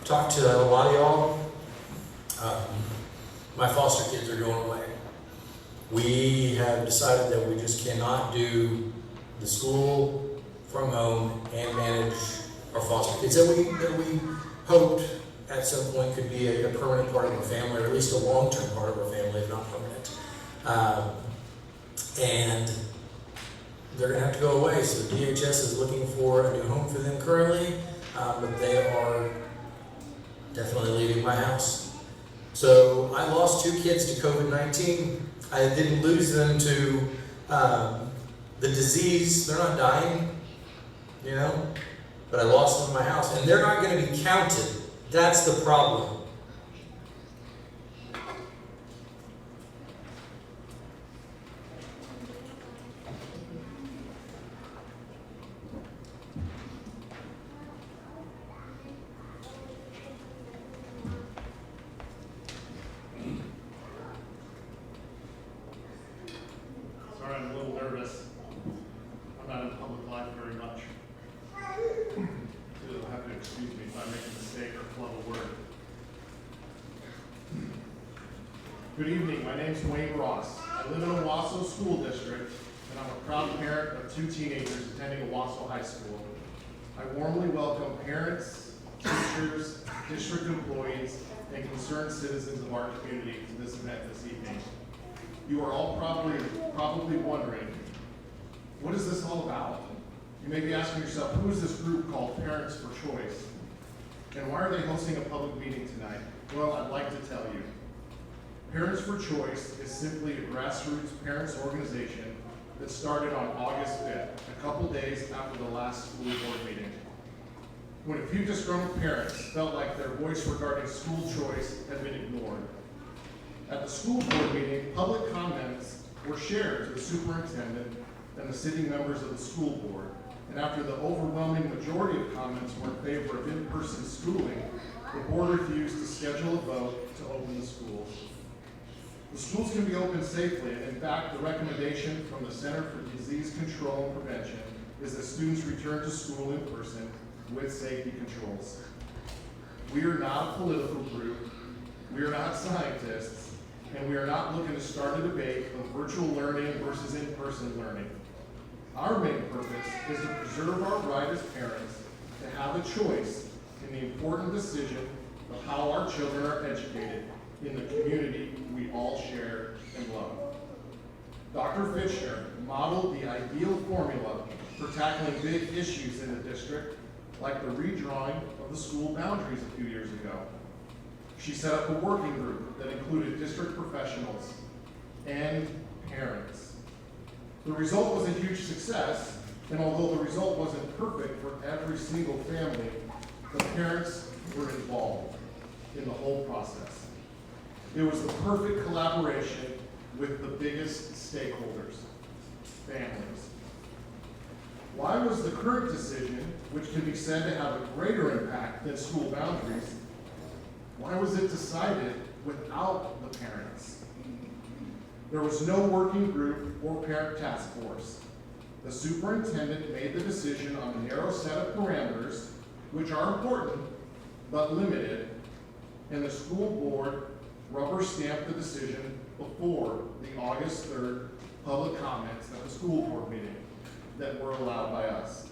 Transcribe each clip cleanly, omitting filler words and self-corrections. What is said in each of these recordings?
talked to a lot of y'all. My foster kids are going away. We have decided that we just cannot do the school from home and manage our foster kids that we hoped at some point could be a permanent part of our family, or at least a long-term part of our family, if not permanent. And they're going to have to go away. So DHS is looking for a new home for them currently, but they are definitely leaving my house. So I lost 2 kids to COVID-19. I didn't lose them to the disease. They're not dying, you know, but I lost them in my house, and they're not going to be counted. That's the problem. Sorry, I'm a little nervous. I'm not in public life very much. So you'll have to excuse me if I make a mistake or flub a word. Good evening, my name's Wayne Ross. I live in Owasso School District, and I'm a proud parent of 2 teenagers attending Owasso High School. I warmly welcome parents, teachers, district employees, and concerned citizens of our community to this event this evening. You are all probably wondering, what is this all about? You may be asking yourself, who is this group called Parents for Choice? And why are they hosting a public meeting tonight? Well, I'd like to tell you. Parents for Choice is simply a grassroots parents organization that started on August 5th, a couple days after the last school board meeting. When a few disgruntled parents felt like their voice regarding school choice had been ignored. At the school board meeting, public comments were shared to the superintendent and the sitting members of the school board. And after the overwhelming majority of comments were in favor of in-person schooling, the board refused to schedule a vote to open the schools. The schools can be opened safely, and in fact, the recommendation from the Center for Disease Control and Prevention is that students return to school in person with safety controls. We are not a political group, we are not scientists, and we are not looking to start a debate of virtual learning versus in-person learning. Our main purpose is to preserve our right as parents to have a choice in the important decision of how our children are educated in the community we all share and love. Dr. Fitchner modeled the ideal formula for tackling big issues in the district, like the redrawing of the school boundaries a few years ago. She set up a working group that included district professionals and parents. The result was a huge success, and although the result wasn't perfect for every single family, the parents were involved in the whole process. It was the perfect collaboration with the biggest stakeholders, families. Why was the current decision, which can be said to have a greater impact than school boundaries, why was it decided without the parents? There was no working group or parent task force. The superintendent made the decision on a narrow set of parameters, which are important but limited, and the school board rubber stamped the decision before the August 3rd public comments at the school board meeting that were allowed by us.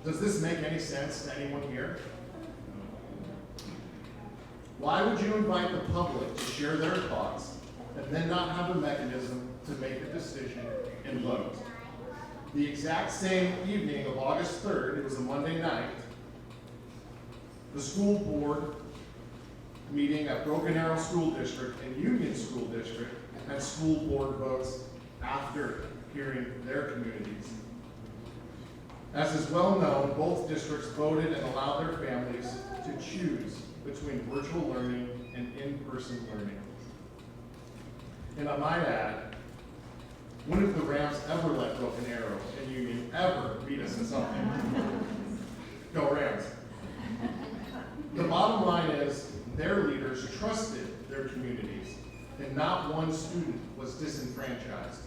Does this make any sense to anyone here? Why would you invite the public to share their thoughts and then not have a mechanism to make a decision and vote? The exact same evening of August 3rd, it was a Monday night, the school board meeting at Broken Arrow School District and Union School District had school board votes after hearing their communities. As is well known, both districts voted and allowed their families to choose between virtual learning and in-person learning. And I might add, when have the Rams ever let Broken Arrow and Union ever beat us in something? Go Rams. The bottom line is, their leaders trusted their communities, and not one student was disenfranchised.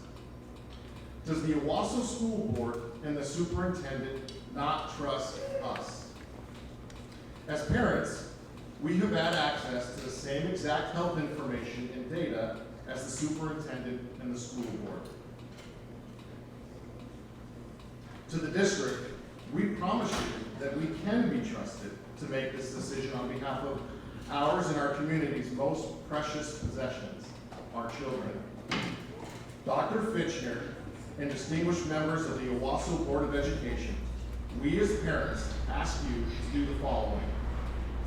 Does the Owasso School Board and the superintendent not trust us? As parents, we have had access to the same exact health information and data as the superintendent and the school board. To the district, we promise you that we can be trusted to make this decision on behalf of ours and our community's most precious possessions, our children. Dr. Fitchner and distinguished members of the Owasso Board of Education, we as parents ask you to do the following.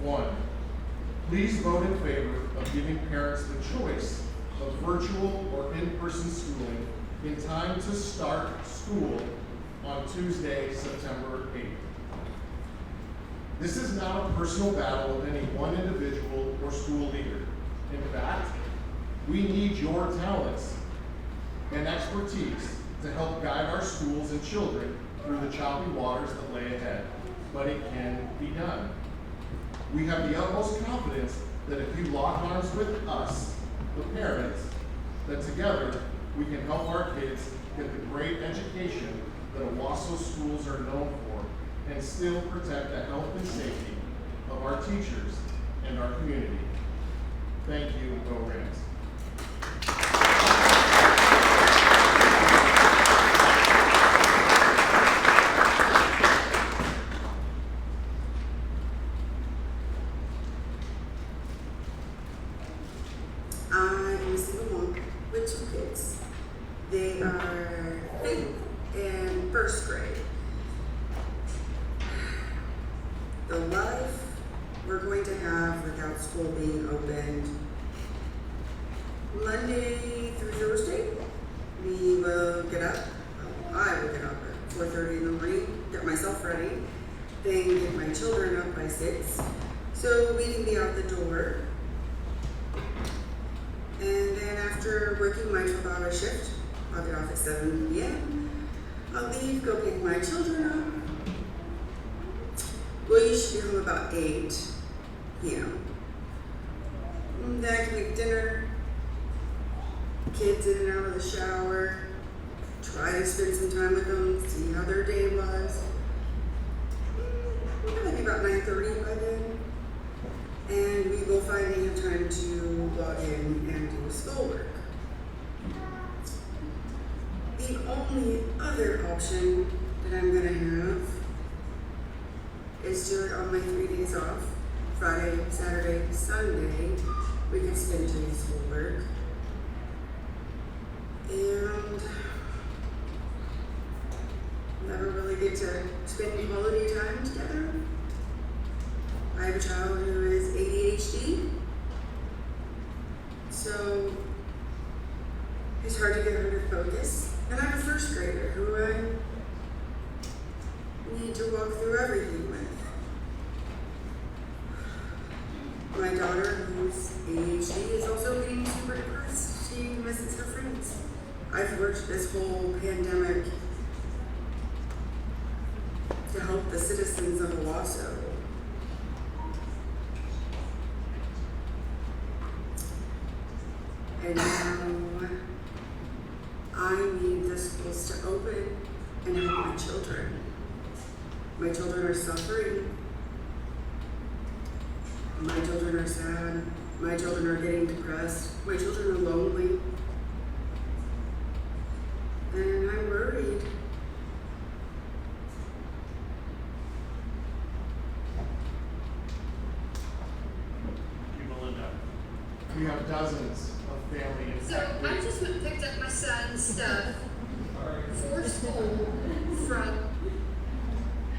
1, please vote in favor of giving parents the choice of virtual or in-person schooling in time to start school on Tuesday, September 8th. This is not a personal battle with any one individual or school leader. In fact, we need your talents and expertise to help guide our schools and children through the choppy waters that lay ahead, but it can be done. We have the utmost confidence that if you lock arms with us, the parents, that together we can help our kids get the great education that Owasso schools are known for and still protect the health and safety of our teachers and our community. Thank you, and go Rams. I'm a single mom with 2 kids. They are 5th and 1st grade. The life we're going to have without school being opened Monday through Thursday, we will get up. I will get up at 4:30 in the morning, get myself ready, then get my children up by 6, so we can be out the door. And then after working my 12-hour shift, I'll get off at 7 p.m. I'll leave, go pick my children up. We'll usually be home about 8 p.m. Then I can make dinner, kids in and out of the shower, try to spend some time with them, see how their day was. Maybe about 9:30 by then. And we will finally have time to log in and do schoolwork. The only other option that I'm gonna have is do it on my 3 days off. Friday, Saturday, Sunday, we can spend doing schoolwork. And never really get to spend quality time together. I have a child who is ADHD, so it's hard to get her to focus. And I have a 1st grader who I need to walk through everything with. My daughter, who's ADHD, is also getting super depressed. She misses her friends. I've worked this whole pandemic to help the citizens of Owasso. And now I need the schools to open and help my children. My children are suffering. My children are sad. My children are getting depressed. My children are lonely. And I'm worried. Melinda, we have dozens of family and So I just went and picked up my son's stuff for school from.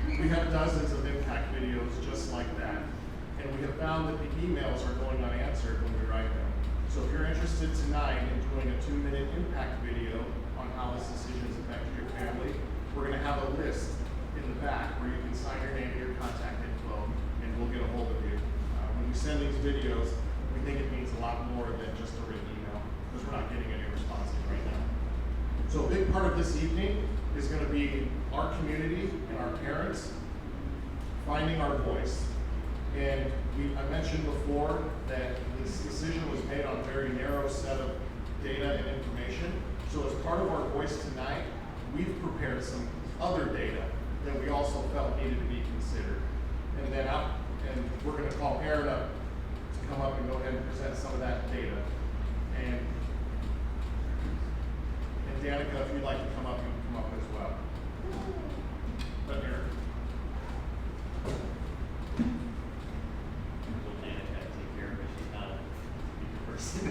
We have dozens of impact videos just like that. And we have found that the emails are going unanswered when we write them. So if you're interested tonight in doing a 2-minute impact video on how this decision has affected your family, we're gonna have a list in the back where you can sign your name and your contact info, and we'll get a hold of you. When we send these videos, we think it means a lot more than just a written email, because we're not getting any responses right now. So a big part of this evening is gonna be our community and our parents finding our voice. And I mentioned before that this decision was made on a very narrow set of data and information. So as part of our voice tonight, we've prepared some other data that we also felt needed to be considered. And then And we're gonna call Aaron up to come up and go ahead and present some of that data. And Danica, if you'd like to come up, you can come up as well. But Aaron. Danica had to take care of her, she's not a person.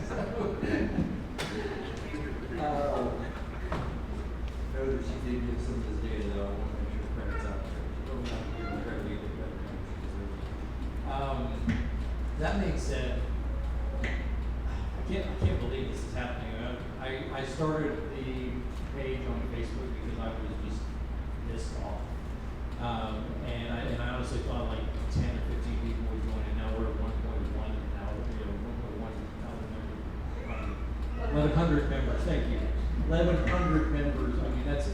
Know that she did get some of this data though, I want to make sure credit's out there. She told me not to give her credit either, but that being said, I can't believe this is happening. I started the page on Facebook because I was just pissed off. And I honestly thought like 10 or 15 people would join, and now we're at 1.1 now, 1,100 members, thank you. 1,100 members, I mean, that's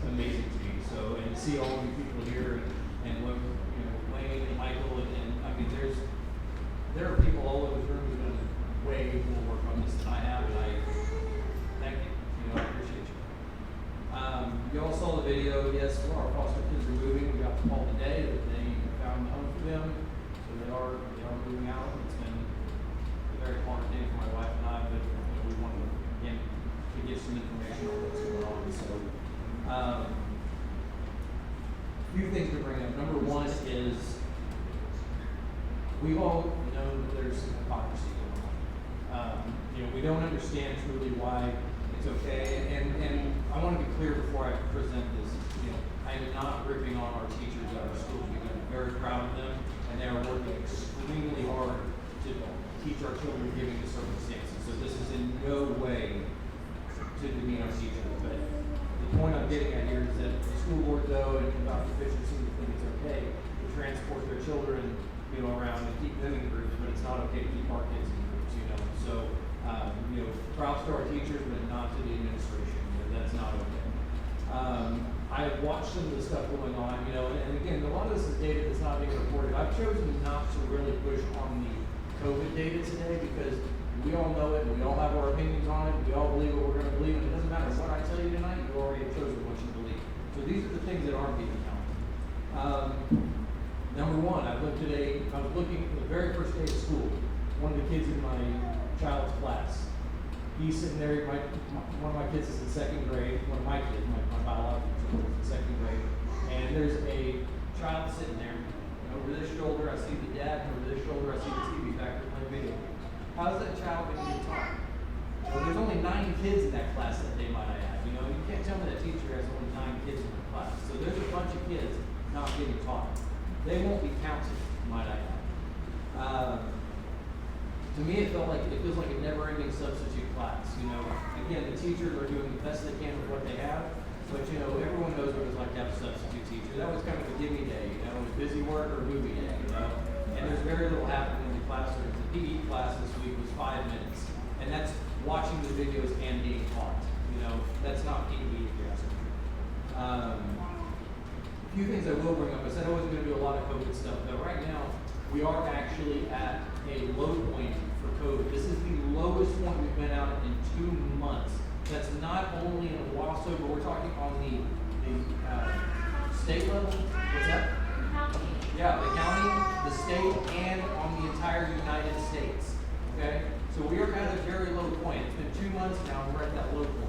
amazing to me. So, and to see all of you people here and what, Wayne and Michael, and I mean, there are people all over the room who've done way more work on this than I have, and I thank you, I appreciate you. You all saw the video, yes, our foster kids are moving. We got the call today that they found a home for them, so they are moving out. It's been a very hard day for my wife and I, but we wanted to, again, to give some information on what's going on. So, a few things to bring up. Number one is we all know that there's some hypocrisy going on. We don't understand truly why it's okay, and I want to be clear before I present this. I am not ripping on our teachers at our schools because I'm very proud of them, and they are working extremely hard to teach our children given the circumstances. So this is in no way to demean our teachers, but the point I'm getting at here is that the school board, though, and about the efficiency, think it's okay to transport their children, around and keep them in groups, but it's not okay to keep our kids in groups, So, props to our teachers, but not to the administration. That's not okay. I have watched some of the stuff going on, and again, a lot of this is data that's not being reported. I've chosen not to really push on the COVID data today because we all know it, and we all have our opinions on it, we all believe what we're going to believe, and it doesn't matter what I tell you tonight, you already have chosen what you believe. So these are the things that aren't being counted. Number one, I was looking for the very first day of school, one of the kids in my child's class. He's sitting there, one of my kids is in second grade, one of my kids, my biological son is in second grade, and there's a child sitting there, and over this shoulder I see the dad, and over this shoulder I see the TV factory playing video. How's that child going to get taught? Well, there's only 9 kids in that class that day, might I add. You can't tell me that teacher has only 9 kids in her class. So there's a bunch of kids not getting taught. They won't be counted, might I add. To me, it feels like a never-ending substitute class. Again, the teachers are doing the best they can with what they have, but everyone knows what it's like to have a substitute teacher. That was kind of a gimme day, it was busy work or movie day, and there's very little happening in the classrooms. The PE class this week was 5 minutes, and that's watching the videos and being taught. That's not PE if you ask me. Few things I will bring up. I said I wasn't going to do a lot of COVID stuff, but right now we are actually at a low point for COVID. This is the lowest point we've been out in 2 months. That's not only in Owasso, but we're talking on the state level. What's that? Yeah, the county, the state, and on the entire United States. Okay, so we are at a very low point. It's been 2 months now, and we're at that low point.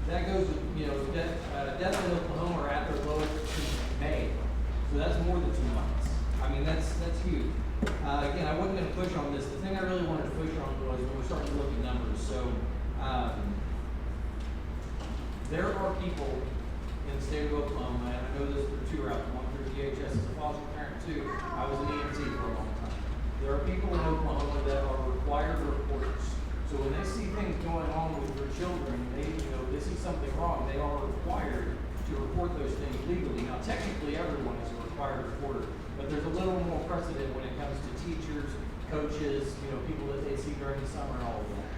That goes with, deaths in Oklahoma are at their lowest since May. So that's more than 2 months. I mean, that's huge. Again, I wasn't going to push on this. The thing I really wanted to push on was when we started to look at numbers. So there are people in the state of Oklahoma, and I know this through 2 routes, one through DHS as a foster parent, 2, I was an EMT for a long time. There are people in Oklahoma that are required reporters. So when they see things going on with their children, they see something wrong, they are required to report those things legally. Now, technically, everyone is a required reporter, but there's a little more precedent when it comes to teachers, coaches, people that they see during the summer and all of that.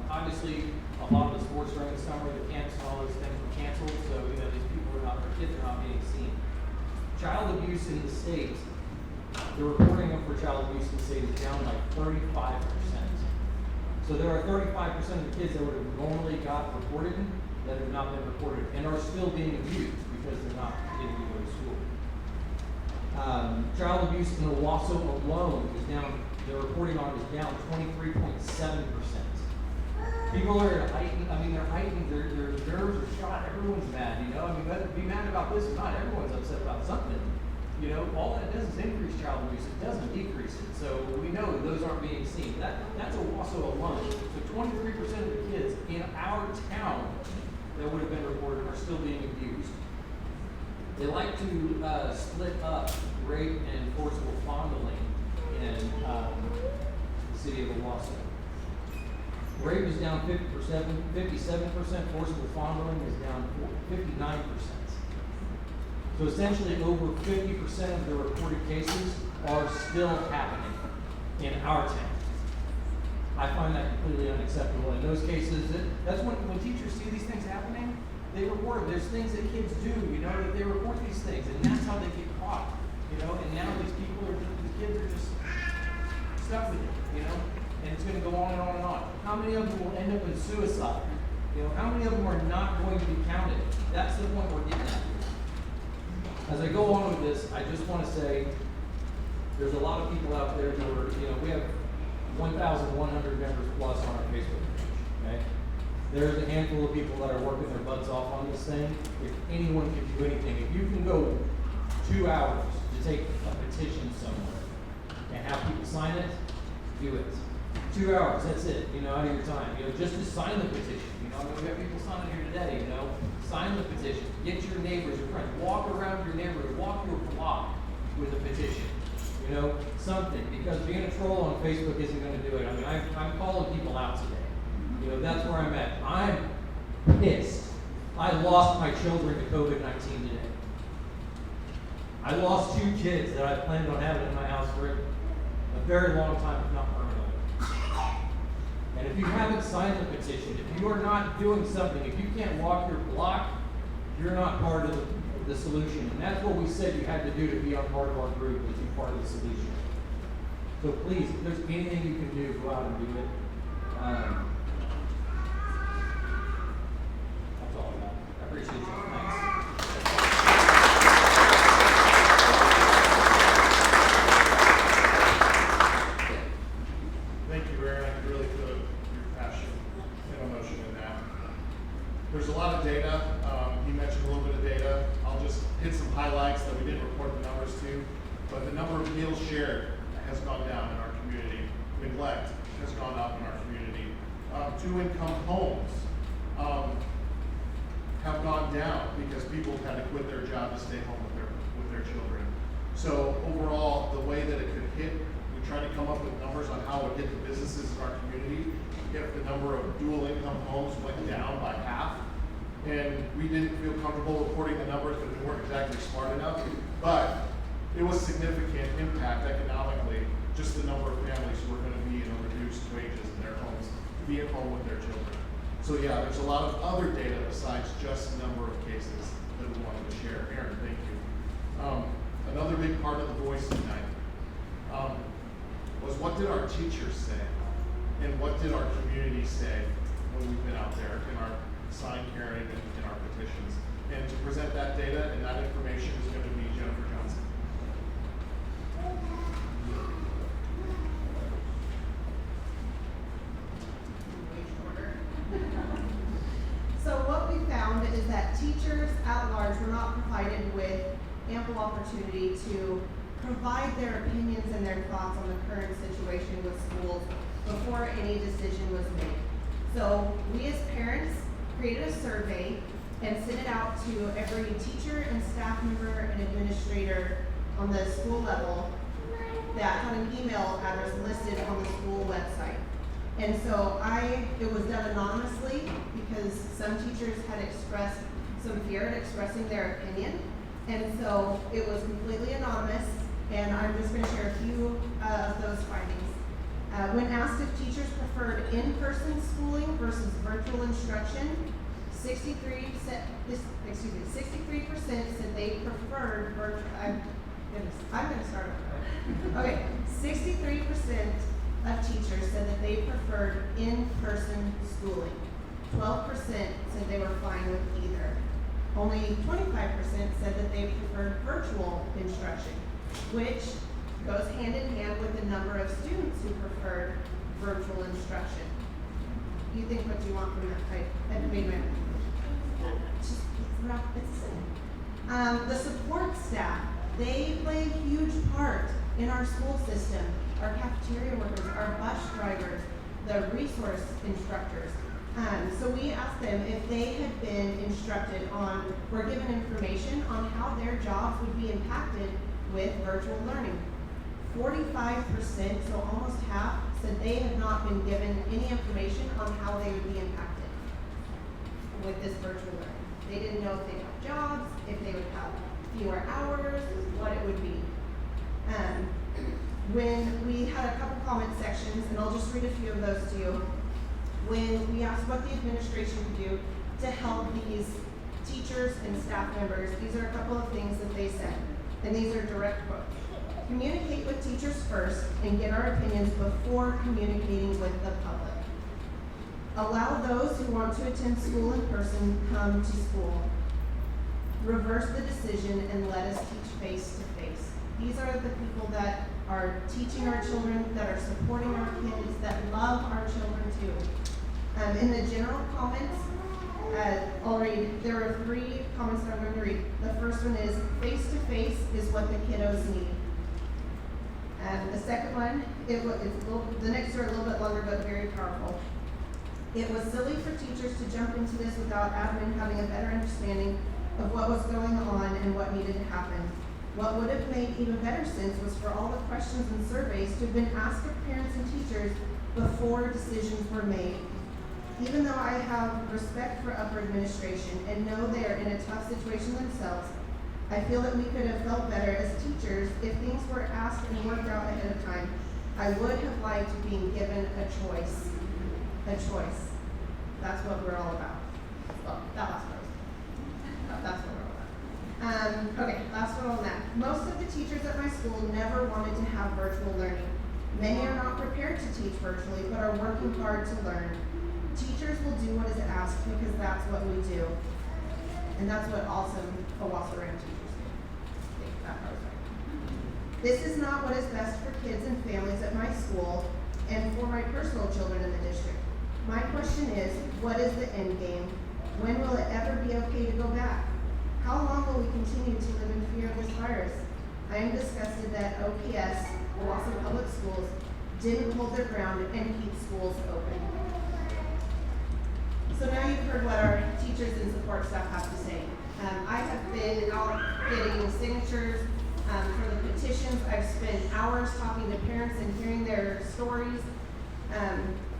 Obviously, a lot of the sports during the summer, the camps and all those things were canceled, so these people are not, their kids are not being seen. Child abuse in the state, the reporting for child abuse in the state is down like 35%. So there are 35% of the kids that would have normally got reported that have not been reported and are still being abused because they're not getting to go to school. Child abuse in Owasso alone is down, the reporting on it is down 23.7%. People are they're heightened, their nerves are shot, everyone's mad, you know? I mean, be mad about this or not, everyone's upset about something. You know, all that does is increase child abuse, it doesn't decrease it. So we know those aren't being seen. That's Owasso alone. So 23% of the kids in our town that would have been reported are still being abused. They like to split up rape and forcible fondling in the city of Owasso. Rape is down 57%, forcible fondling is down 59%. So essentially over 50% of the reported cases are still happening in our town. I find that completely unacceptable. In those cases, that's when teachers see these things happening, they report them. There's things that kids do, you know, that they report these things, and that's how they get caught, you know, and now these kids are just stuck with it, you know, and it's going to go on and on and on. How many of them will end up in suicide? You know, how many of them are not going to be counted? That's the point we're getting at. As I go on with this, I just want to say there's a lot of people out there who are, you know, we have 1,100 members plus on our Facebook page, okay? There's a handful of people that are working their butts off on this thing. If anyone can do anything, if you can go 2 hours to take a petition somewhere and have people sign it, do it. 2 hours, that's it, you know, out of your time. You know, just to sign the petition. You know, I mean, we have people signing here today, you know. Sign the petition. Get your neighbors, your friends. Walk around your neighborhood. Walk your block with a petition. You know, something. Because being a troll on Facebook isn't going to do it. I mean, I'm calling people out today. You know, that's where I'm at. I'm pissed. I lost my children to COVID-19 today. I lost 2 kids that I planned on having in my house for a very long time, if not permanently. And if you haven't signed the petition, if you are not doing something, if you can't walk your block, you're not part of the solution. And that's what we said you had to do to be on part of our group, was be part of the solution. So please, if there's anything you can do, go out and do it. That's all I got. I appreciate you. Thanks. Thank you, Aaron. I can really feel your passion and emotion in that. There's a lot of data. You mentioned a little bit of data. I'll just hit some highlights that we didn't report the numbers to. But the number of meals shared has gone down in our community. Neglect has gone up in our community. 2-income homes have gone down because people had to quit their job to stay home with their children. So overall, the way that it could hit, we tried to come up with numbers on how it would hit the businesses in our community if the number of dual income homes went down by half. And we didn't feel comfortable reporting the numbers because we weren't exactly smart enough. But it was significant impact economically, just the number of families who were going to be in reduced wages in their homes, to be at home with their children. So yeah, there's a lot of other data besides just the number of cases that we wanted to share. Aaron, thank you. Another big part of the voice tonight was, what did our teachers say? And what did our community say when we've been out there in our sign carrying and in our petitions? And to present that data and that information is going to be Jennifer Johnson. So what we found is that teachers at large were not provided with ample opportunity to provide their opinions and their thoughts on the current situation with schools before any decision was made. So we as parents created a survey and sent it out to every teacher and staff member and administrator on the school level that had an email address listed on the school website. And so it was done anonymously because some teachers had expressed some fear in expressing their opinion. And so it was completely anonymous, and I'm just going to share a few of those findings. When asked if teachers preferred in-person schooling versus virtual instruction, 63% said they preferred virtual. I'm going to start over. Okay, 63% of teachers said that they preferred in-person schooling. 12% said they were fine with either. Only 25% said that they preferred virtual instruction. which goes hand in hand with the number of students who preferred virtual instruction. You think what you want from that type? Wait a minute. Just, it's the support staff, they play a huge part in our school system. Our cafeteria workers, our bus drivers, the resource instructors. So we asked them if they had been instructed on, or given information on how their jobs would be impacted with virtual learning. 45%, so almost half, said they had not been given any information on how they would be impacted with this virtual learning. They didn't know if they'd have jobs, if they would have fewer hours, what it would be. When we had a couple comment sections, and I'll just read a few of those to you. When we asked what the administration could do to help these teachers and staff members, these are a couple of things that they said, and these are direct quotes. Communicate with teachers first and get our opinions before communicating with the public. Allow those who want to attend school in person come to school. Reverse the decision and let us teach face to face. These are the people that are teaching our children, that are supporting our kids, that love our children too. In the general comments, I'll read, there are 3 comments that I'm going to read. The first one is, face to face is what the kiddos need. And the second one, the next are a little bit longer but very powerful. It was silly for teachers to jump into this without admin having a better understanding of what was going on and what needed to happen. What would have made even better sense was for all the questions and surveys to have been asked of parents and teachers before decisions were made. Even though I have respect for upper administration and know they are in a tough situation themselves, I feel that we could have felt better as teachers if things were asked and worked out ahead of time. I would have liked being given a choice. A choice. That's what we're all about. Well, that last part. That's what we're all about. Okay, last one on that. Most of the teachers at my school never wanted to have virtual learning. Many are not prepared to teach virtually, but are working hard to learn. Teachers will do what is asked because that's what we do. And that's what awesome Owasso teachers do. I think that part was right. This is not what is best for kids and families at my school and for my personal children in the district. My question is, what is the end game? When will it ever be okay to go back? How long will we continue to live in fear of this virus? I am disgusted that OPS, Owasso Public Schools, didn't hold their ground and keep schools open. So now you've heard what our teachers and support staff have to say. I have been out getting signatures for the petitions. I've spent hours talking to parents and hearing their stories.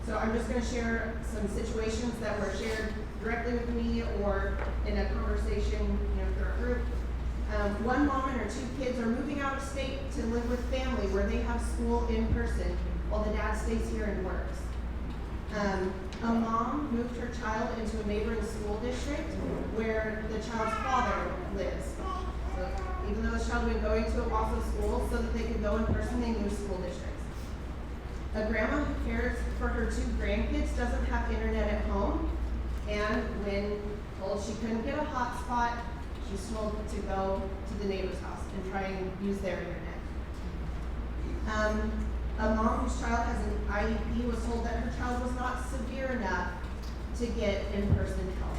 So I'm just going to share some situations that were shared directly with me or in a conversation, through our group. One mom and her 2 kids are moving out of state to live with family where they have school in person while the dad stays here and works. A mom moved her child into a neighboring school district where the child's father lives. So even though the child had been going to a Owasso school so that they could go in person, they moved school districts. A grandma who cares for her 2 grandkids doesn't have internet at home, and when told she couldn't get a hotspot, she's told to go to the neighbor's house and try and use their internet. A mom whose child has an IEP was told that her child was not severe enough to get in-person help.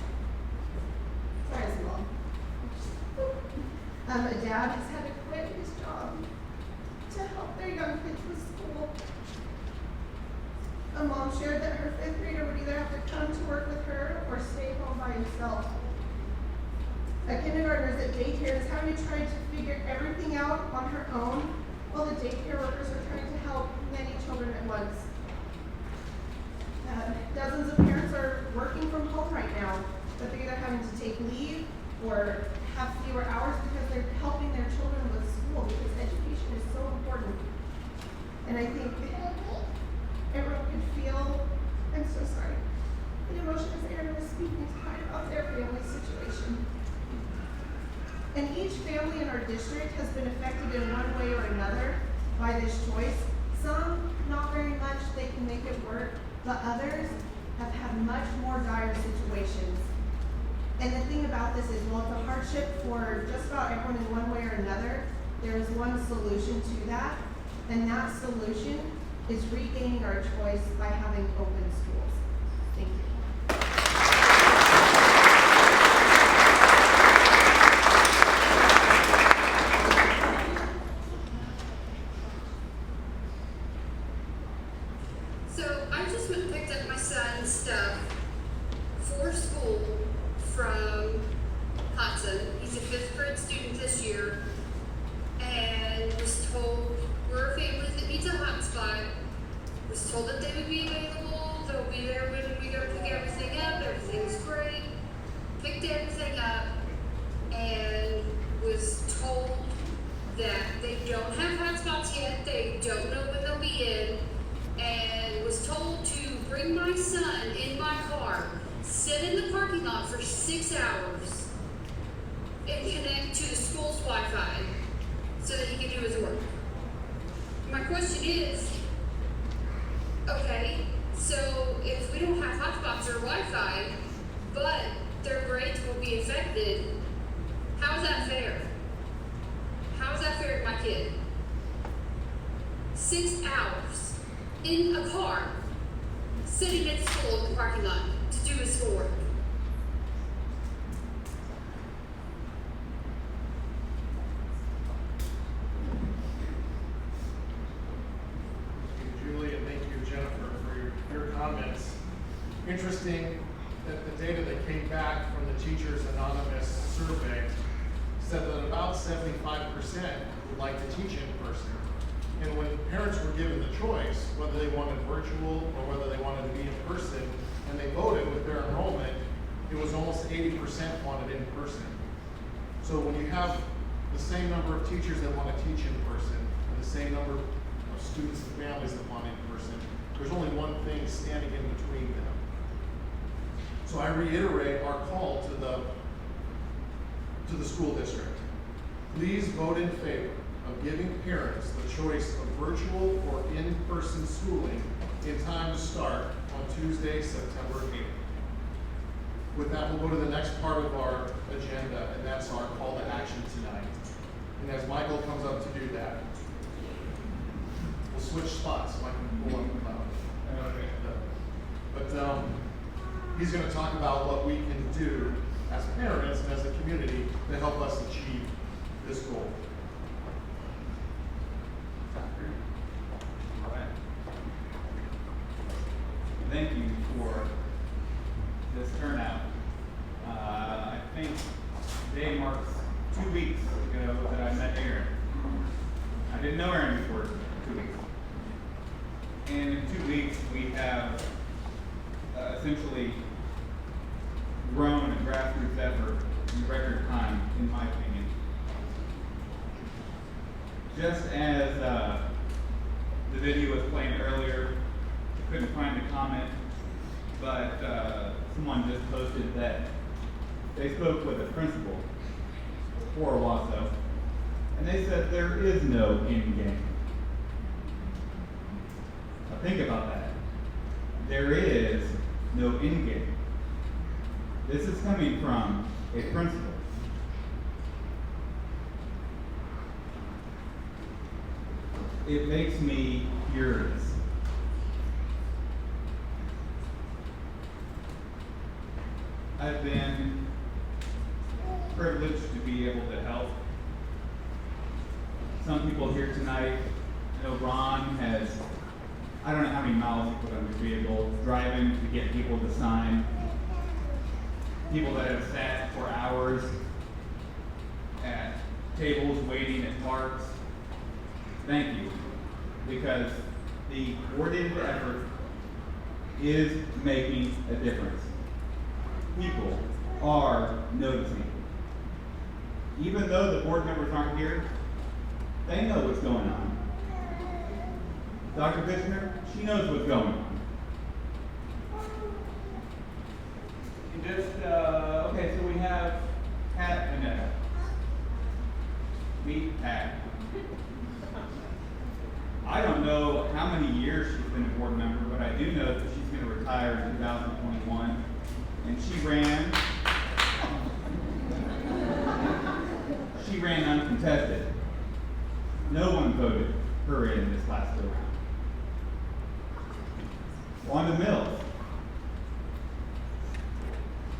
Sorry, it's long. A dad has had to quit his job to help their young kids with school. A mom shared that her 5th grader would either have to come to work with her or stay home by himself. A kindergartner at daycare is having to try to figure everything out on her own while the daycare workers are trying to help many children at once. Dozens of parents are working from home right now, but they're either having to take leave or have fewer hours because they're helping their children with school because education is so important. And I think everyone could feel, I'm so sorry, the emotion as Aaron was speaking tonight about their family situation. And each family in our district has been affected in one way or another by this choice. Some, not very much, they can make it work, but others have had much more dire situations. And the thing about this is, well, it's a hardship for just about everyone in one way or another, there is one solution to that, and that solution is regaining our choice by having open schools. Thank you. So I just went and picked up my son's stuff for school from Hudson. He's a 5th grade student this year, and was told we're a family that needs a hotspot. Was told that they would be available. They'll be there when we go pick everything up. Everything's great. Picked everything up, and was told that they don't have hotspots yet. They don't know when they'll be in. And was told to bring my son in my car, sit in the parking lot for 6 hours, and connect to the school's Wi-Fi so that he can do his work. My question is, okay, so if we don't have hotspots or Wi-Fi, but their grades will be affected, how is that fair? How is that fair to my kid? 6 hours in a car, sitting at school in the parking lot to do his schoolwork. Thank you, Julie, and thank you, Jennifer, for your comments. Interesting that the data that came back from the Teachers Anonymous survey said that about 75% would like to teach in person. And when parents were given the choice, whether they wanted virtual or whether they wanted to be in person, and they voted with their enrollment, it was almost 80% wanted in person. So when you have the same number of teachers that want to teach in person, and the same number of students and families that want in person, there's only one thing standing in between them. So I reiterate our call to the school district. Please vote in favor of giving parents the choice of virtual or in-person schooling in time to start on Tuesday, September 8th. With that, we'll go to the next part of our agenda, and that's our call to action tonight. And as Michael comes up to do that, we'll switch spots so I can pull up the cloud. But he's going to talk about what we can do as parents and as a community to help us achieve this goal. All right. Thank you for this turnout. I think today marks 2 weeks ago that I met Aaron. I didn't know Aaron before 2 weeks. And in 2 weeks, we have essentially grown a grassroots effort in record time, in my opinion. Just as the video was playing earlier, I couldn't find a comment, but someone just posted that they spoke with a principal for Owasso, and they said there is no end game. Now think about that. There is no end game. This is coming from a principal. It makes me furious. I've been privileged to be able to help some people here tonight. I know Ron has, I don't know how many miles he put on his vehicle, driving to get people to sign. People that have sat for hours at tables waiting at parks. Thank you, because the coordinated effort is making a difference. People are noticing. Even though the board members aren't here, they know what's going on. Dr. Bittner, she knows what's going on. And just, okay, so we have Pat and Annette. Meet Pat. I don't know how many years she's been a board member, but I do know that she's going to retire in 2021. And she ran uncontested. No one voted her in this last go round. Wanda Mills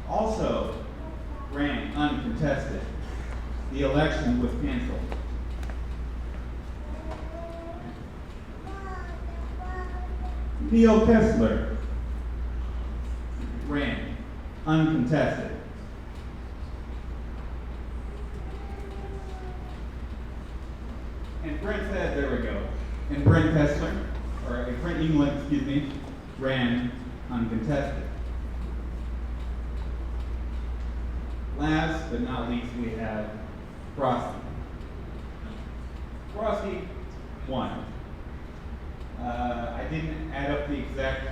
also ran uncontested. The election was canceled. Neil Kessler ran uncontested. And Brent said, there we go. And Brent Kessler, or Brent England, excuse me, ran uncontested. Last but not least, we have Frosty. Frosty won. I didn't add up the exact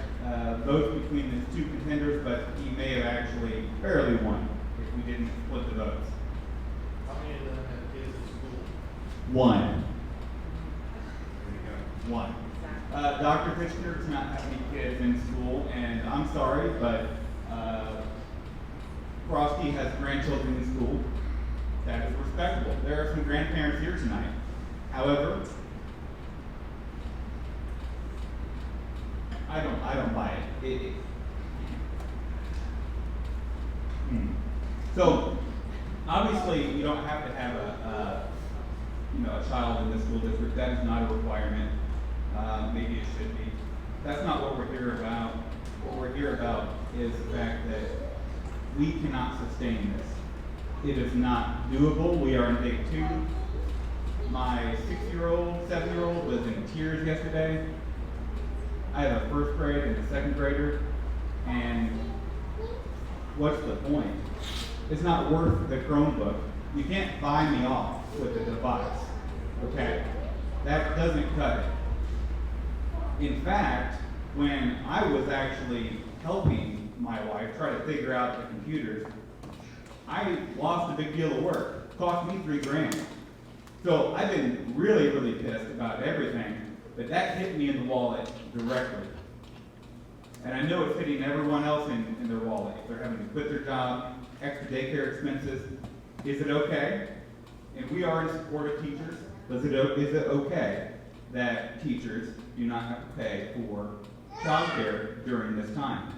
votes between the two contenders, but he may have actually barely won if we didn't split the votes. How many of them have kids in school? One. There you go. One. Dr. Fishner does not have any kids in school, and I'm sorry, but Frosty has grandchildren in school. That is respectable. There are some grandparents here tonight. However, I don't buy it. So obviously you don't have to have a child in the school district. That is not a requirement. Maybe it should be. That's not what we're here about. What we're here about is the fact that we cannot sustain this. It is not doable. We are in day 2. My 6-year-old, 7-year-old was in tears yesterday. I have a 1st grade and a 2nd grader, and what's the point? It's not worth the Chromebook. You can't buy me off with a device, okay? That doesn't cut it. In fact, when I was actually helping my wife try to figure out the computers, I lost a big deal of work. It cost me $3,000. So I've been really, really pissed about everything, but that hit me in the wallet directly. And I know it's hitting everyone else in their wallet. If they're having to quit their job, extra daycare expenses, is it okay? And we are in support of teachers. Is it okay that teachers do not have to pay for childcare during this time?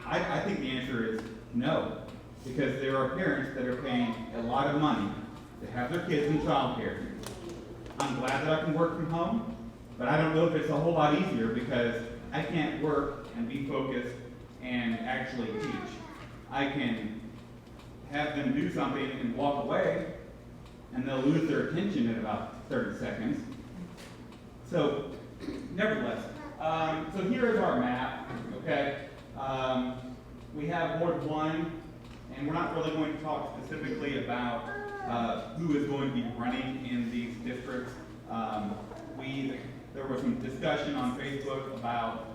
I think the answer is no, because there are parents that are paying a lot of money to have their kids in childcare. I'm glad that I can work from home, but I don't know if it's a whole lot easier because I can't work and be focused and actually teach. I can have them do something and walk away, and they'll lose their attention in about 30 seconds. So, nevertheless, so here is our map, okay? We have Ward 1, and we're not really going to talk specifically about who is going to be running in these districts. There was some discussion on Facebook about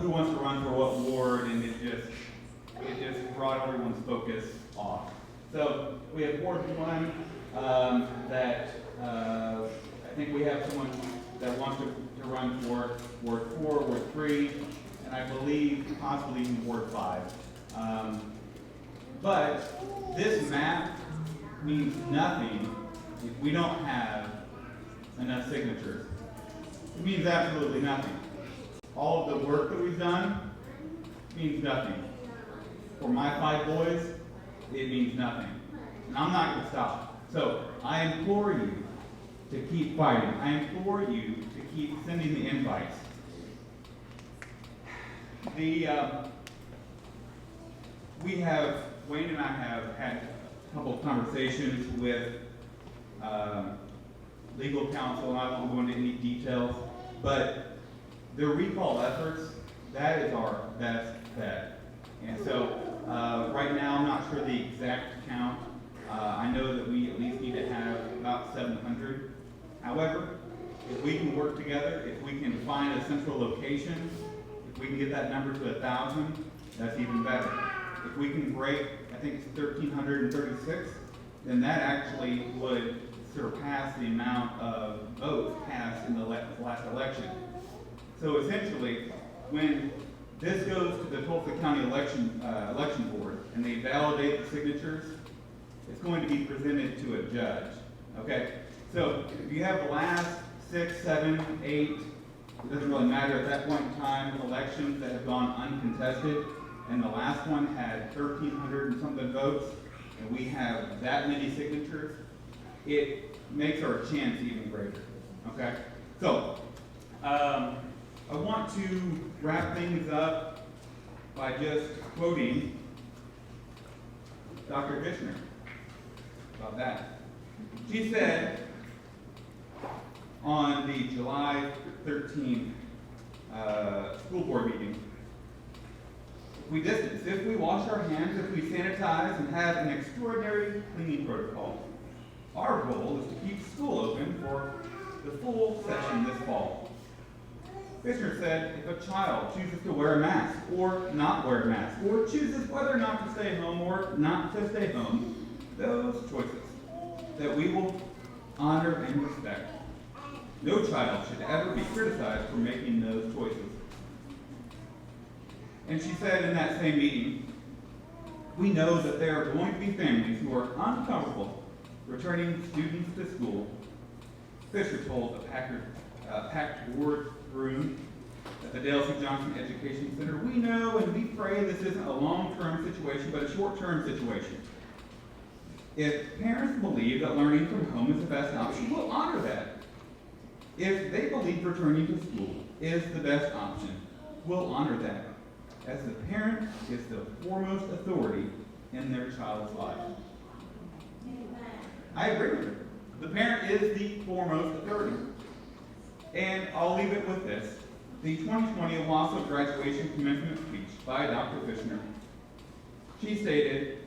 who wants to run for what ward, and it just brought everyone's focus off. So we have Ward 1 that I think we have someone that wants to run for Ward 4, Ward 3, and I believe possibly even Ward 5. But this map means nothing if we don't have enough signatures. It means absolutely nothing. All of the work that we've done means nothing. For my 5 boys, it means nothing. And I'm not going to stop. So I implore you to keep fighting. I implore you to keep sending the invites. Wayne and I have had a couple of conversations with legal counsel. I won't go into any details, but the recall efforts, that is our best bet. And so right now, I'm not sure the exact count. I know that we at least need to have about 700. However, if we can work together, if we can find a central location, if we can get that number to 1,000, that's even better. If we can break, I think it's 1,336, then that actually would surpass the amount of votes cast in the last election. So essentially, when this goes to the Tulsa County election board and they validate the signatures, it's going to be presented to a judge. Okay? So if you have the last 6, 7, 8, it doesn't really matter at that point in time, elections that have gone uncontested, and the last one had 1,300 and something votes, and we have that many signatures, it makes our chance even greater, okay? So, I want to wrap things up by just quoting Dr. Fishner about that. She said on the July 13th school board meeting, if we distance, if we wash our hands, if we sanitize and have an extraordinary cleaning protocol, our goal is to keep school open for the full session this fall. Fisher said if a child chooses to wear a mask or not wear a mask, or chooses whether or not to stay home or not to stay home, those choices that we will honor and respect. No child should ever be criticized for making those choices. And she said in that same meeting, we know that there are going to be families who are uncomfortable returning students to school. Fisher told a packed board room at the Dale C. Johnson Education Center, we know and we pray this isn't a long-term situation, but a short-term situation. If parents believe that learning from home is the best option, we'll honor that. If they believe returning to school is the best option, we'll honor that, as the parent is the foremost authority in their child's life. I agree with her. The parent is the foremost authority. And I'll leave it with this. The 2020 Owasso graduation commencement speech by Dr. Fishner. She stated,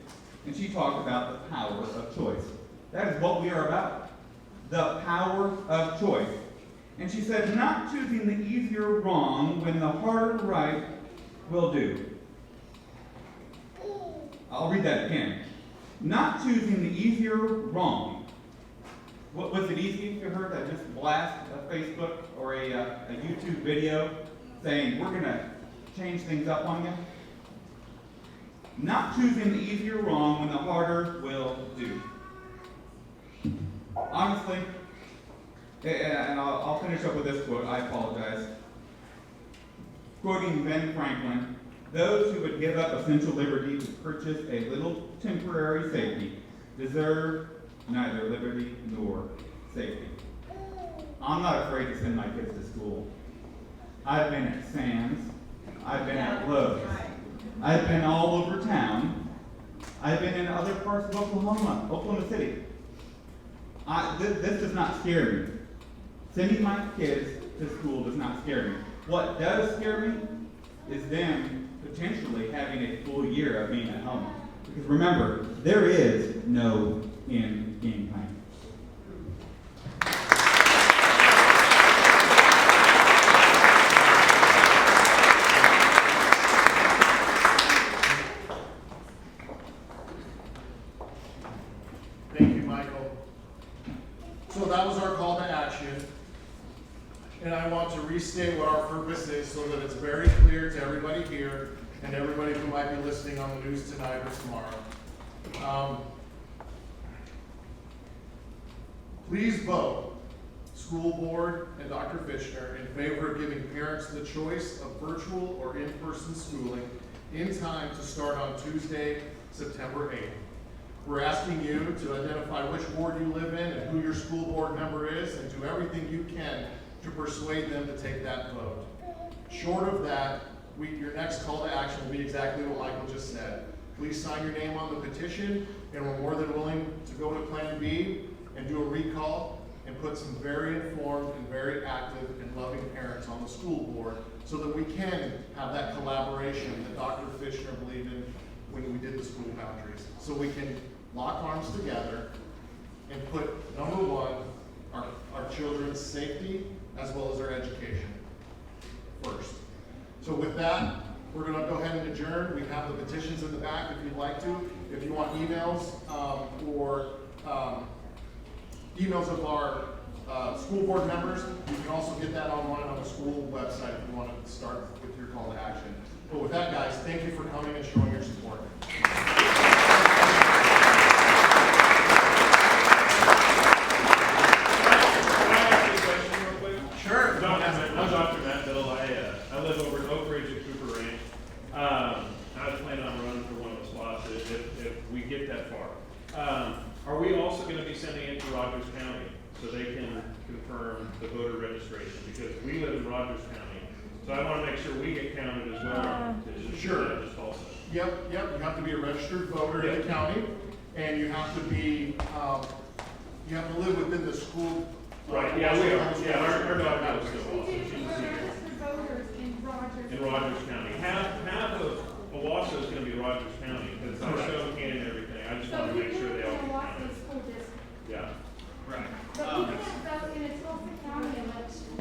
and she talked about the power of choice. That is what we are about. The power of choice. And she said, not choosing the easier wrong when the harder right will do. I'll read that again. Not choosing the easier wrong. What was it easy for her to just blast a Facebook or a YouTube video saying, we're going to change things up on you? Not choosing the easier wrong when the harder will do. Honestly, and I'll finish up with this quote, I apologize. Quoting Ben Franklin, those who would give up essential liberty to purchase a little temporary safety deserve neither liberty nor safety. I'm not afraid to send my kids to school. I've been at Sam's, I've been at Lowe's, I've been all over town, I've been in other parts of Oklahoma City. This does not scare me. Sending my kids to school does not scare me. What does scare me is them potentially having a full year of being at home. Because remember, there is no end game time. Thank you, Michael. So that was our call to action. And I want to restate what our purpose is so that it's very clear to everybody here and everybody who might be listening on the news tonight or tomorrow. Please vote, school board and Dr. Fishner, in favor of giving parents the choice of virtual or in-person schooling in time to start on Tuesday, September 8th. We're asking you to identify which ward you live in and who your school board member is, and do everything you can to persuade them to take that vote. Short of that, your next call to action will be exactly what Michael just said. Please sign your name on the petition, and we're more than willing to go to Plan B and do a recall and put some very informed and very active and loving parents on the school board so that we can have that collaboration that Dr. Fishner believed in when we did the school boundaries. So we can lock arms together and put, number one, our children's safety as well as their education first. So with that, we're going to go ahead and adjourn. We have the petitions in the back if you'd like to. If you want emails or emails of our school board members, you can also get that online on the school website if you want to start with your call to action. But with that, guys, thank you for coming and showing your support. I was planning on running for one of the spots if we get that far. Are we also gonna be sending it to Rogers County so they can confirm the voter registration? Because we live in Rogers County, so I wanna make sure we get counted as well on the petition. Sure. Not just Tulsa. Yep, you have to be a registered voter in the county, and you have to be, you have to live within the school. Right, yeah, we are, yeah, our daughter knows still. We do registered voters in Rogers. In Rogers County. Half of Owasso is gonna be Rogers County, because I showed Ken and everything, I just So wanna we make sure live they in all a get Owasso counted. school district, Yeah. Right. but we can't vote in a Tulsa County election.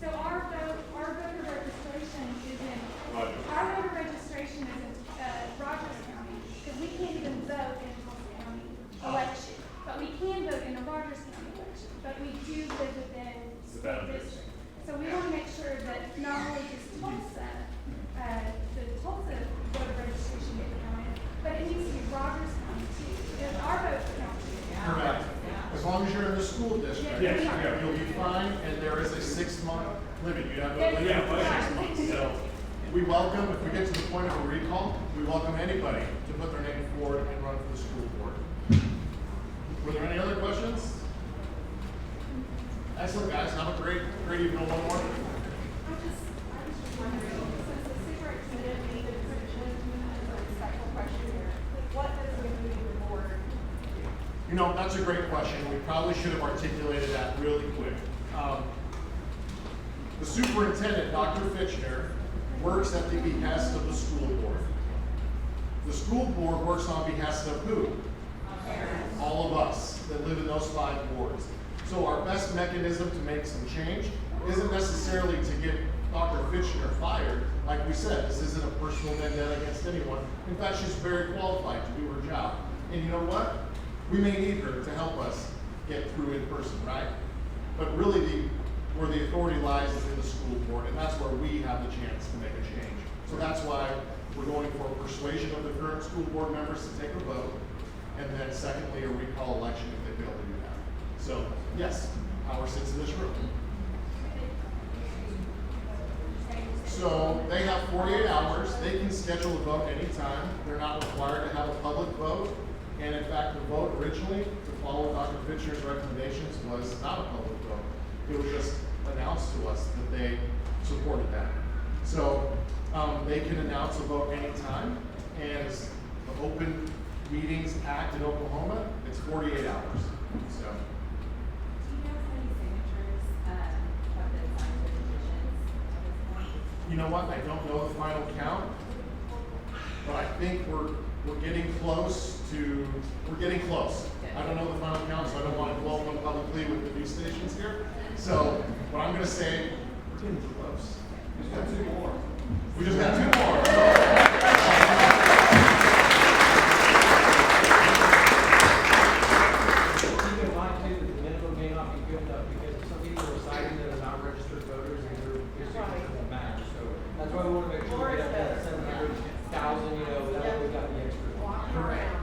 So our voter registration is in, Rogers. our voter registration is in, Rogers County, because we can't even vote in a Tulsa County election. But we can vote in a Rogers County election, but we do live within The school boundaries. district. So we want to make sure that not only does Tulsa, the Tulsa voter registration get counted, but it needs to be Rogers County too, because our votes count too. Correct. As long as you're in the school district, Yes, yeah. you'll be fine, and there is a 6-month limit. You have to Yes. live Yeah, for yeah. 6 months. So we welcome, if we get to the point of a recall, we welcome anybody to put their name forward and run for the school board. Were there any other questions? Excellent, guys. Have a great evening. One more. I was just wondering, since the superintendent made the decision, as a respectful question here, what does the moving board do? You know, that's a great question. We probably should have articulated that really quick. The superintendent, Dr. Fitchner, works at the behest of the school board. The school board works on behest of who? All of us that live in those 5 wards. So our best mechanism to make some change isn't necessarily to get Dr. Fitchner fired. Like we said, this isn't a personal vendetta against anyone. In fact, she's very qualified to do her job. And you know what? We may need her to help us get through in person, right? But really, where the authority lies is in the school board, and that's where we have the chance to make a change. So that's why we're going for persuasion of the current school board members to take a vote, and then secondly, a recall election if they fail to do that. So, yes, power sits in this room. So they have 48 hours. They can schedule a vote anytime. They're not required to have a public vote. And in fact, the vote originally, to follow Dr. Fitchner's recommendations, was not a public vote. It was just announced to us that they supported that. So they can announce a vote anytime. And as the Open Meetings Act in Oklahoma, it's 48 hours. So. Do you know how many signatures have been signed for petitions at this point? You know what? I don't know the final count, but I think we're getting close to, we're getting close. I don't know the final count, so I don't want to blow one publicly with the news stations here. So, what I'm going to say, we're getting close. We just got 2 more. We just got 2 more. Keep in mind too, that the minimum may not be good enough, because some people are citing that are not registered voters, and their signatures won't match, so that's why we wanna make sure we get that 700,000, you know, that way we got the extra. Correct.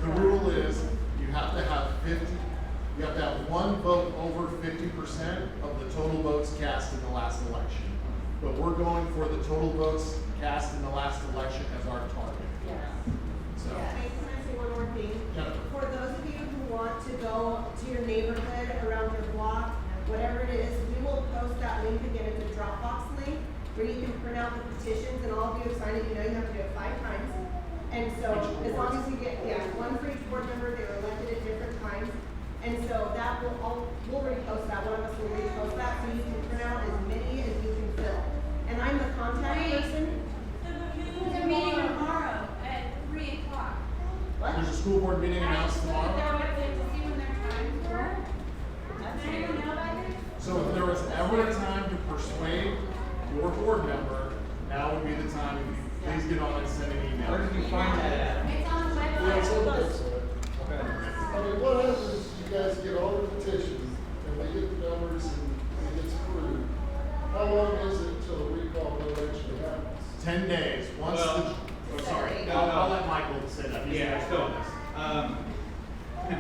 The rule is you have to have 50, you have to have one vote over 50% of the total votes cast in the last election. But we're going for the total votes cast in the last election as our target. Yes. So, Can I say one more thing? Jennifer. For those of you who want to go to your neighborhood, around your block, whatever it is, we will post that link again. It's a Dropbox link where you can print out the petitions, and all of you have signed it. You know you have to do it 5 times. And so, as long as you get, one for each board member, they were elected at different times. And so that we'll repost that, one of us will repost that, so you can print out as many as you can fill. And I'm the contact person. The meeting tomorrow at 3 o'clock. What? There's a school board meeting announced tomorrow. To see when their times were. Does anyone know about it? So if there was ever a time to persuade your board member, now would be the time. If you please get on and send an email. Where did you find that at? It's on the Yeah, it's on the website. website. Okay. I mean, what happens is you guys get all the petitions, and they get the numbers, and it gets approved. How long is it till the recall vote actually happens? 10 days, once Well, the, oh, sorry, no, I'll no. let Michael say that. He's the Yeah, expert so, on this.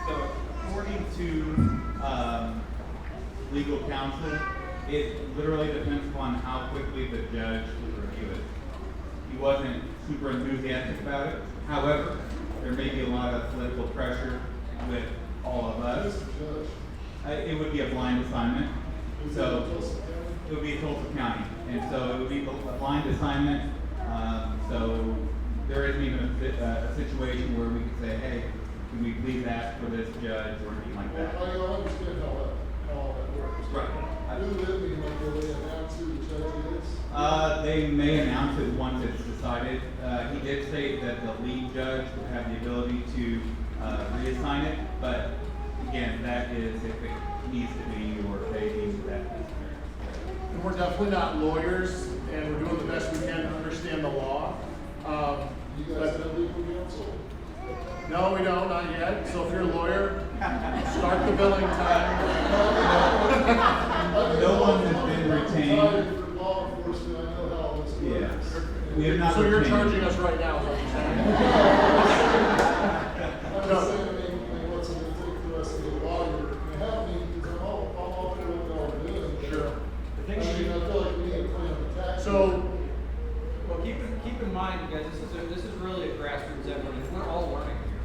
so according to, legal counsel, it literally depends upon how quickly the judge wasn't super enthusiastic about it. However, there may be a lot of political pressure with all of Who's us. the judge? It would be a blind assignment, Is so it Tulsa County? it would be Tulsa County, and so it would be a blind assignment. So there isn't even a situation where we could say, hey, can we please ask for this judge or anything like that. Well, I understand how all that works. Right. Do that mean like will they announce who the judge is? They may announce it once it's decided. He did state that the lead judge would have the ability to reassign it, but again, that is if it needs to be or if they deem that necessary. And we're definitely not lawyers, and we're doing the best we can to understand the law. You guys have legal counsel? No, we don't, not yet. So if you're a lawyer, start the billing time. No one has been retained. I'm for law enforcement, I know how all this works. Yeah. We have not So you're retained- charging us right now, is what you're saying? I'm just saying, I mean, what's it gonna take for us to get a lawyer? You have me, because I'm all for what y'all are doing. Sure. I mean, I feel like we need to plan a tax. So, Well, keep in mind, guys, this is really a grassroots effort, and we're all learning here.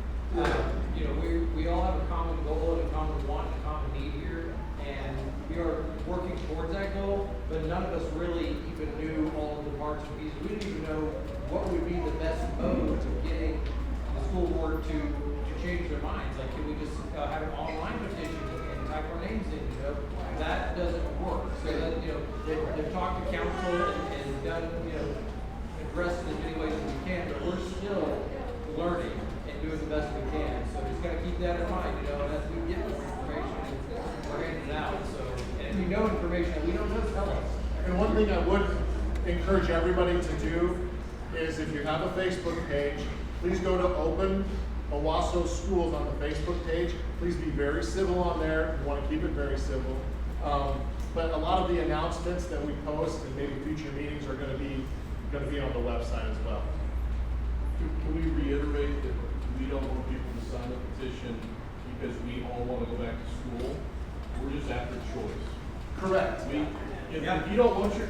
You know, we all have a common goal and a common want and a common need here, and we are working towards that goal, but none of us really even knew all of the parts and pieces. We didn't even know what would be the best mode of getting the school board to change their minds. Like, can we just have an online petition and type our names in, you know? That doesn't work. So that, you know, they've talked to council and done, you know, addressed in as many ways as we can, but we're still learning and doing the best we can. So just gotta keep that in mind, you know, and as we get this information, we're handing it out. So, and if you know information that we don't know, tell us. and one thing I would encourage everybody to do is if you have a Facebook page, please go to Open Owasso Schools on the Facebook page. Please be very civil on there. We want to keep it very civil. But a lot of the announcements that we post and maybe future meetings are going to be on the website as well. Can we reiterate that we don't want people to sign a petition because we all want to go back to school? We're just after choice. Correct. If Yeah. you don't want your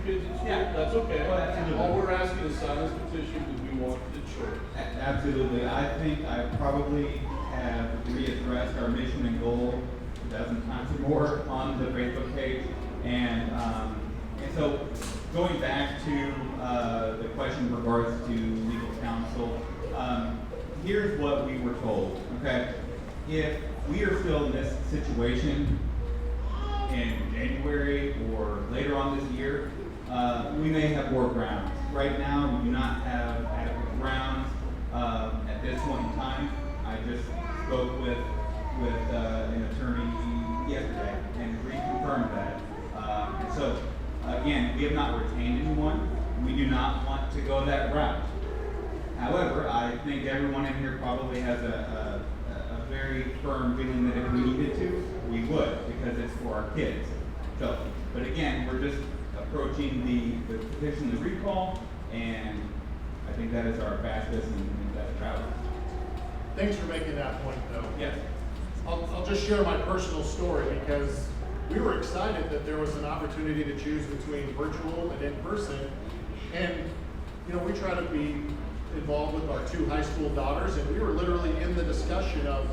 kids in school, Yeah. that's okay. Well, absolutely. All we're asking is sign this petition because we want the choice. Absolutely. I think I probably have readdressed our mission and goal a dozen times or more on the Facebook page. And so going back to the question in regards to legal counsel, here's what we were told, okay? If we are still in this situation in January or later on this year, we may have more grounds. Right now, we do not have adequate grounds at this point in time. I just spoke with an attorney yesterday and reconfirmed that. And so, again, we have not retained anyone. We do not want to go that route. However, I think everyone in here probably has a very firm feeling that if we needed to, we would, because it's for our kids. So, but again, we're just approaching the petition to recall, and I think that is our fastest and best route. Thanks for making that point, though. Yes. I'll just share my personal story because we were excited that there was an opportunity to choose between virtual and in-person. And, you know, we try to be involved with our 2 high school daughters, and we were literally in the discussion of,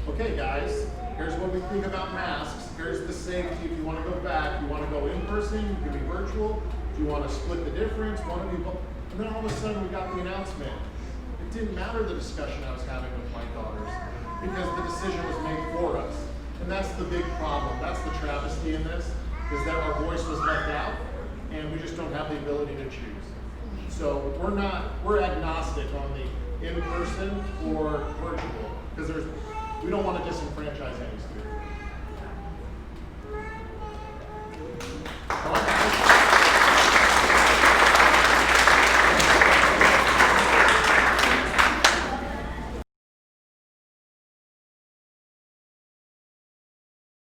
okay, guys, here's what we think about masks. Here's the safety. If you want to go back, you want to go in person, you can be virtual. Do you want to split the difference? Want to be both? And then all of a sudden we got the announcement. It didn't matter the discussion I was having with my daughters because the decision was made for us. And that's the big problem. That's the travesty in this, is that our voice was left out and we just don't have the ability to choose. So we're agnostic on the in-person or virtual because we don't want to disenfranchise any student.